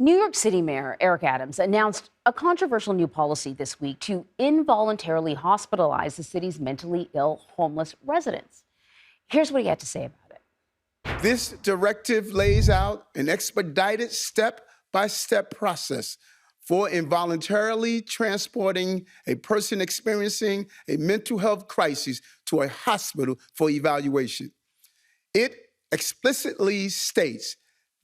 New York City Mayor Eric Adams announced a controversial new policy this week to involuntarily hospitalize the city's mentally ill homeless residents. Here's what he had to say about it. This directive lays out an expedited step-by-step process for involuntarily transporting a person experiencing a mental health crisis to a hospital for evaluation. It explicitly states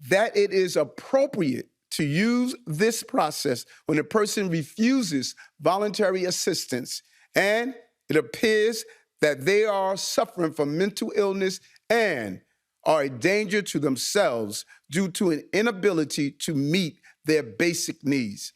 that it is appropriate to use this process when a person refuses voluntary assistance and it appears that they are suffering from mental illness and are a danger to themselves due to an inability to meet their basic needs.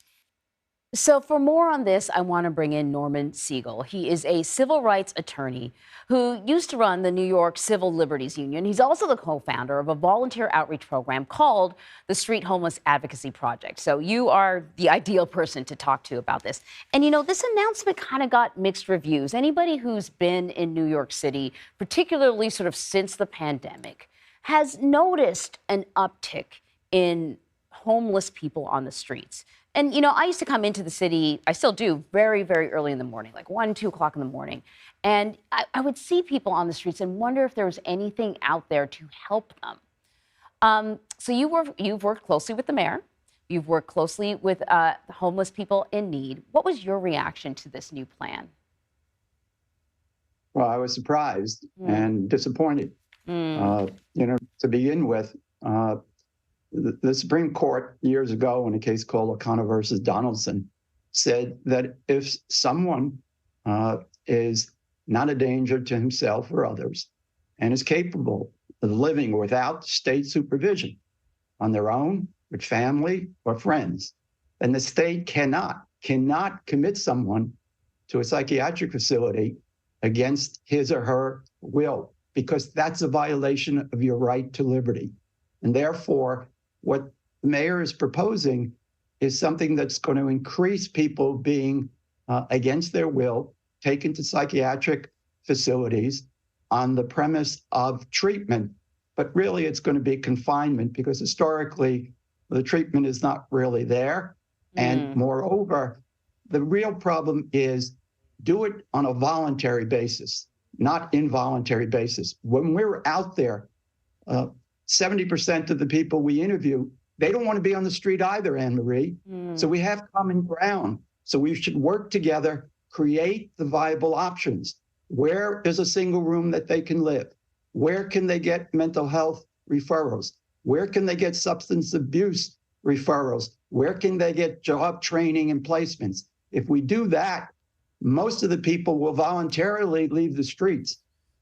So for more on this, I want to bring in Norman Siegel. He is a civil rights attorney who used to run the New York Civil Liberties Union. He's also the co-founder of a volunteer outreach program called the Street Homeless Advocacy Project. So you are the ideal person to talk to about this. And, you know, this announcement kind of got mixed reviews. Anybody who's been in New York City, particularly sort of since the pandemic, has noticed an uptick in homeless people on the streets. And, you know, I used to come into the city, I still do, very, very early in the morning, like 1, 2 o'clock in the morning. And I would see people on the streets and wonder if there was anything out there to help them. So you've worked closely with the mayor. You've worked closely with homeless people in need. What was your reaction to this new plan? Well, I was surprised and disappointed. You know, to begin with, the Supreme Court years ago in a case called O'Connor versus Donaldson said that if someone is not a danger to himself or others and is capable of living without state supervision on their own, with family or friends, then the state cannot commit someone to a psychiatric facility against his or her will, because that's a violation of your right to liberty. And therefore, what the mayor is proposing is something that's going to increase people being against their will taken to psychiatric facilities on the premise of treatment. But really, it's going to be confinement, because historically, the treatment is not really there. And moreover, the real problem is do it on a voluntary basis, not involuntary basis. When we're out there, 70% of the people we interview, they don't want to be on the street either, Anne-Marie. So we have common ground. So we should work together, create the viable options. Where is a single room that they can live? Where can they get mental health referrals? Where can they get substance abuse referrals? Where can they get job training and placements? If we do that, most of the people will voluntarily leave the streets.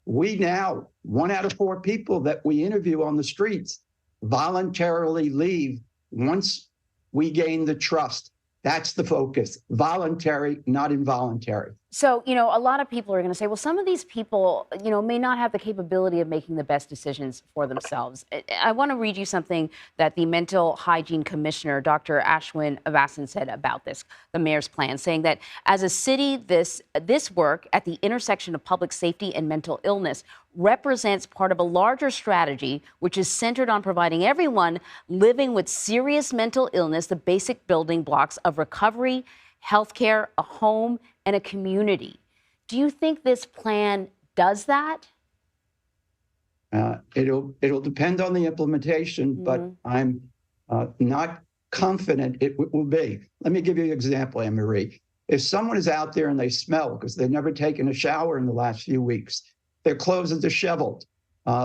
We now, 1 out of 4 people that we interview on the streets voluntarily leave once we gain the trust. That's the focus. Voluntary, not involuntary. So, you know, a lot of people are going to say, well, some of these people, you know, may not have the capability of making the best decisions for themselves. I want to read you something that the Mental Hygiene Commissioner, Dr. Ashwin Avasan, said about this, the mayor's plan, saying that as a city, this work at the intersection of public safety and mental illness represents part of a larger strategy, which is centered on providing everyone living with serious mental illness the basic building blocks of recovery, healthcare, a home, and a community. Do you think this plan does that? It'll depend on the implementation, but I'm not confident it will be. Let me give you an example, Anne-Marie. If someone is out there and they smell because they've never taken a shower in the last few weeks, their clothes are disheveled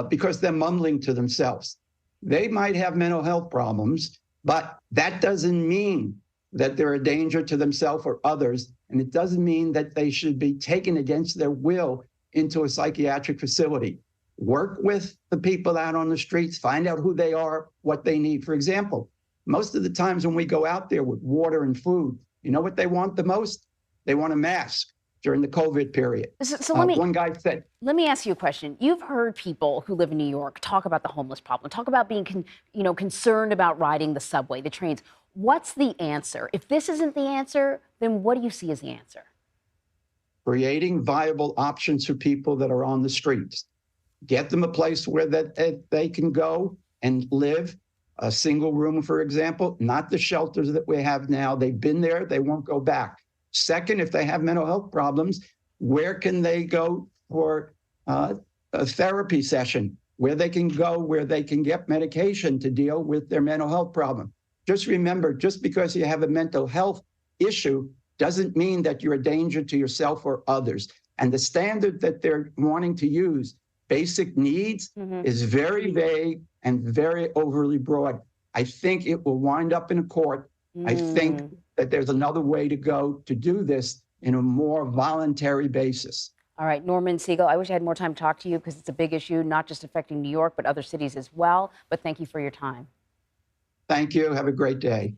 because they're mumbling to themselves, they might have mental health problems, but that doesn't mean that they're a danger to themselves or others. And it doesn't mean that they should be taken against their will into a psychiatric facility. Work with the people out on the streets, find out who they are, what they need. For example, most of the times when we go out there with water and food, you know what they want the most? They want a mask during the COVID period. So one guy said, let me ask you a question. You've heard people who live in New York talk about the homeless problem, talk about being concerned about riding the subway, the trains. What's the answer? If this isn't the answer, then what do you see as the answer? Creating viable options for people that are on the streets. Get them a place where that they can go and live. a single room, for example, not the shelters that we have now. They've been there, they won't go back. Second, if they have mental health problems, where can they go for a therapy session, where they can go, where they can get medication to deal with their mental health problem? Just remember, just because you have a mental health issue doesn't mean that you're a danger to yourself or others. And the standard that they're wanting to use, basic needs, is very vague and very overly broad. I think it will wind up in a court. I think that there's another way to go to do this in a more voluntary basis. All right, Norman Siegel, I wish I had more time to talk to you because it's a big issue, not just affecting New York, but other cities as well. But thank you for your time. Thank you. Have a great day.